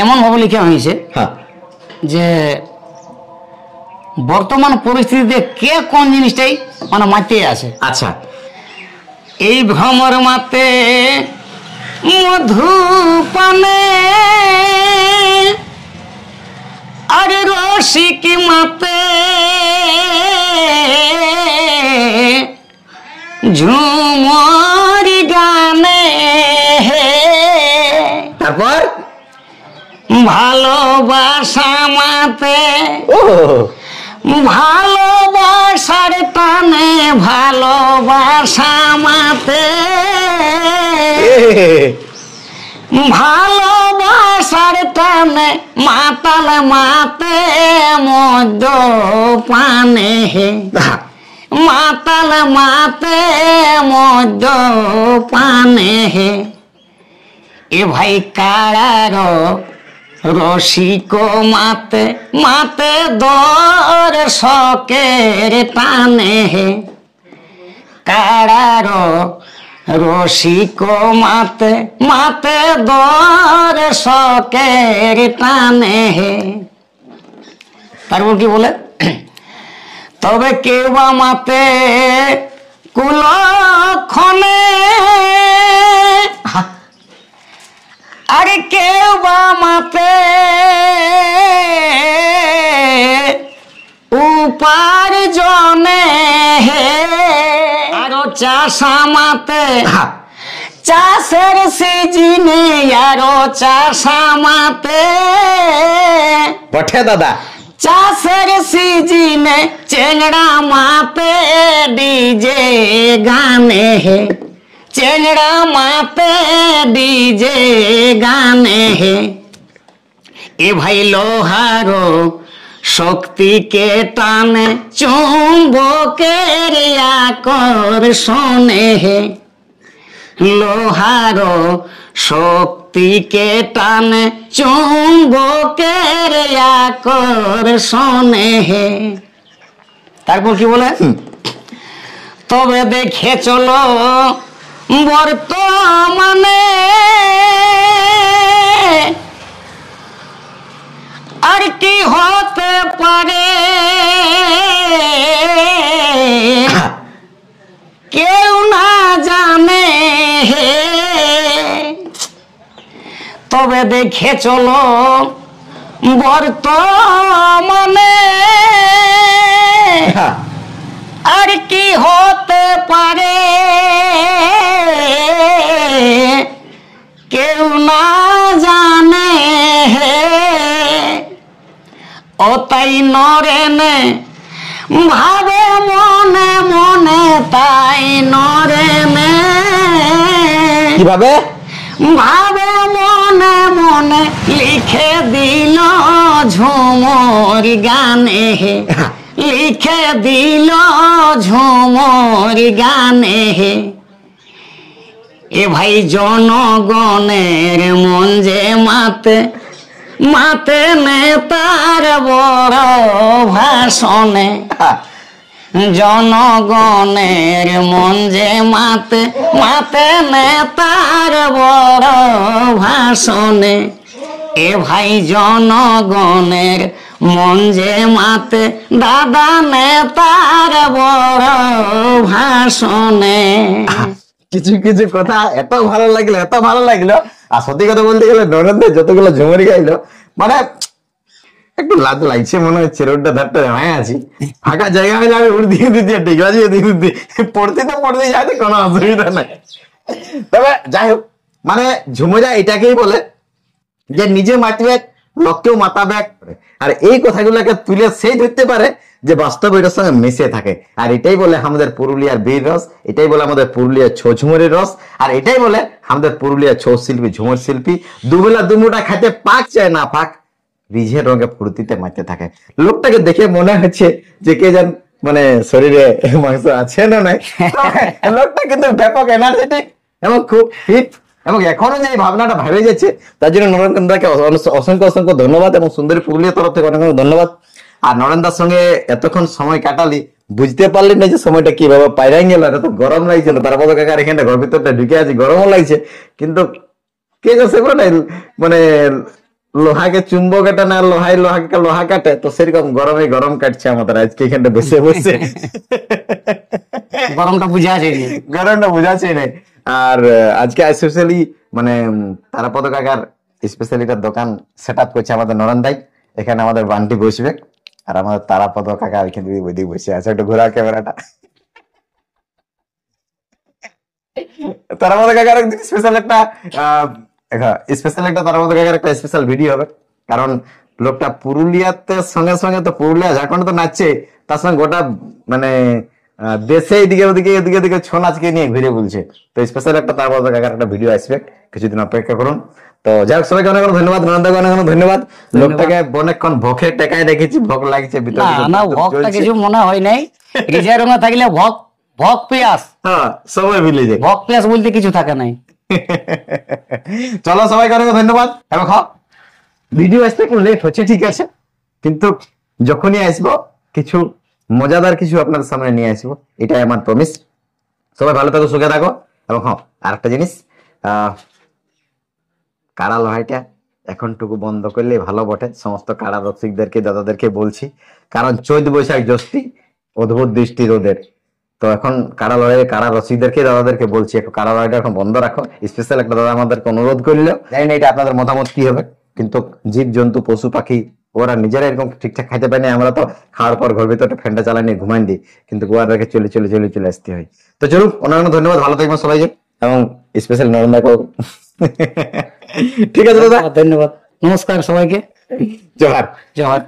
এমন ভাবে লেখা হয়েছে হ্যাঁ যে বর্তমান পরিস্থিতিতে কে কোন জিনিসটাই মানে মাতে আছে। আচ্ছা এই ভ্রমর মাতে মধু পানে আর রসিক মাতে ঝুমর গানে তারপর ভালোবাসা মাতে ও ভালোবাসার টানে ভালোবাসা মাতে ভালোবাসার টানে মাতাল মাতে মধ্য পানে মাতাল মাতে মধ্য পানে এ ভাই কারার রসিক মাতে মাতে দর শকের টানে কারার রসিক মাতে মাতে দর শকের টানে। তারপর কি বলে তবে কেউ বা মাতে কুলক্ষণে আরে কেউ বা মাতে উপার্জনে আরো চাষা মাতে চাষের সিজনে আরো চাষা মাতে বটে দাদা চাষের সিজনে চেংড়া মাতে ডিজে গানে চেংড়া মাতে ডিজে গানে এ ভাই লোহারো শক্তিকে টানে চুম্বকের আকর্ষণে লোহারো শক্তিকে টানে চুম্বকের আকর্ষণে। তারপর কি বলে তবে দেখে চলো বর্তমানে আর কি হতে পারে কেউ না জানে তবে দেখে চলো বর্তমানে আর কি হতে পারে কেউ না জানে ও তাই নরেনে ভাবে মনে মনে তাই নরেনে কিভাবে ভাবে মনে মনে লিখে দিল ঝুমর গানে লিখে দিল ঝুমর গানে এ ভাই জনগণের মন যে মাতে মাতে নেতার বড় ভাষণে জনগণের মন যে মাতে মাতে নেতার বড় ভাষণে এ ভাই জনগণের মন যে মাতে দাদা নেতার বড় ভাষণে। কিছু কিছু কথা এত ভালো লাগলো আর সত্যি কথা বলতে গেলে নরেন্দ্র যতগুলো ঝুমুরি গাইলো মানে একটু লাজ লাগছে মনে হচ্ছে রোডটা ধারটা হয়ে আছি ফাঁকা জায়গা হয়ে যাবে উড় দিয়ে দিতে ঠিক আছে পড়তে যাতে কোনো অসুবিধা নাই। তবে যাই হোক মানে ঝুমুরা এটাকেই বলে যে নিজে মাতবে লোককেও মাতাবে আর এই কথাগুলোকে তুলে সেই ধরতে পারে যে বাস্তব এটার সঙ্গে মিশে থাকে আর এটাই বলে আমাদের পুরুলিয়ার বীর রস এটাই বলে আমাদের পুরুলিয়ার ছৌ ঝুমুরের রস আর এটাই বলে আমাদের পুরুলিয়ার ছৌ শিল্পী ঝুমুর শিল্পী দুবেলা দুমুটা খাইতে পাক চায় না পাক রিঝের রঙে ফুর্তিতে মারতে থাকে। লোকটাকে দেখে মনে হচ্ছে যে কে যেন মানে শরীরে মাংস আছে না নাই লোকটা কিন্তু ব্যাপক এনার্জেটিক এবং খুব ফিট এবং এখনো যে ভাবনাটা ভেবে যাচ্ছে তার জন্য নরেন্দ্রকে অসংখ্য অসংখ্য ধন্যবাদ এবং সুন্দরী পুরুলিয়া তরফ থেকে অনেক অনেক ধন্যবাদ। আর নরেন্দ্রের সঙ্গে এতক্ষণ সময় কাটালি বুঝতে পারলি না যে সময়টা কিভাবে পাইরাই গেল এত গরম লাগছিল তারপর কাকার এখানে ঘর ভিতরটা ঢুকে আছি গরমও লাগছে কিন্তু কে যাচ্ছে মানে লোহাকে চুম্বক কাটে না, লোহায় লোহাকে লোহা কাটে, তো সেরকম গরমে গরম কাটছে আমাদের আজকে এখানে বসে বসে। গরমটা বুঝা আছে নি। গরমটা বোঝাচ্ছে না। আর আজকে স্পেশালি মানে তারাপদ কাকার স্পেশালিটার দোকান সেট আপ করছে আমাদের নরেন দাই। এখানে আমাদের বান্টি বসবে, আর আমাদের তারাপদ কাকা ওইখানে ওইদিকে বসে আছে। একটু ঘোরা ক্যামেরাটা। তারাপদ কাকার একদিন স্পেশাল একটা স্পেশাল একটা তারাপদ কাকার একটা স্পেশাল ভিডিও হবে, কারণ লোকটা পুরুলিয়াতে সঙ্গে সঙ্গে তো পুরুলিয়া ঝাড়খণ্ড তো নাচছে, তার সঙ্গে গোটা মানে দেশে এদিকে ওদিকে এদিকে ওদিকে ছৌ নাচকে নিয়ে ঘুরে বলছে। তো স্পেশাল একটা তারাপদ কাকার একটা ভিডিও আসবে, কিছুদিন অপেক্ষা করুন। তো যাই হোক, সবাইকে অনেক অনেক ধন্যবাদ, নন্দকে অনেক অনেক ধন্যবাদ। লোকটাকে অনেকক্ষণ ভোকে টেকায় রেখেছি, ভোগ লাগছে ভিতরে না না, ভকটা কিছু মনে হয় নাই। রিজার্ভ রুমে থাকলে ভক পেয়াস, হ্যাঁ সবাই মিলে যায়। ভক পেয়াস বলতে কিছু থাকে নাই। চলো, সবাইকে অনেক ধন্যবাদ। এবং ভিডিও আসতে একটু লেট হচ্ছে, ঠিক আছে, কিন্তু যখনই আসবো কিছু মজাদার কিছু আপনাদের সামনে নিয়ে আসবো, এটাই আমার প্রমিস। সবাই ভালো থাকো, সুখে থাকো। এবং আর একটা জিনিস, কাড়া লড়াইটা এখনটুকু বন্ধ করলে ভালো বটে। সমস্ত কাড়া রসিকদেরকে দাদাদেরকে বলছি, কারণ চৈত বৈশাখ জ্যৈষ্ঠী অদ্ভুত দৃষ্টি রোদের। তো এখন কাড়া লড়াই কাড়া রসিকদেরকে দাদাদেরকে বলছি, একটু কাড়া লড়াইটা এখন বন্ধ রাখো। স্পেশাল একটা দাদা আমাদেরকে অনুরোধ করলো, জানি না এটা আপনাদের মতামত কি হবে, কিন্তু জীব জন্তু পশু পাখি ওরা নিজেরা এরকম ঠিকঠাক খাইতে পারে না। আমরা তো খাওয়ার পর ঘর ভিতরে ফ্যানটা চালাই নিয়ে ঘুমাই দিই, কিন্তু গোয়ার রেখে চলে চলে চলে চলে আসতে হয়। তো চলুন, অনেক অনেক ধন্যবাদ, ভালো থাকবেন সবাই, এবং স্পেশাল নরেন্দাকে। ঠিক আছে দাদা, ধন্যবাদ, নমস্কার সবাইকে, জোহার। জোহার।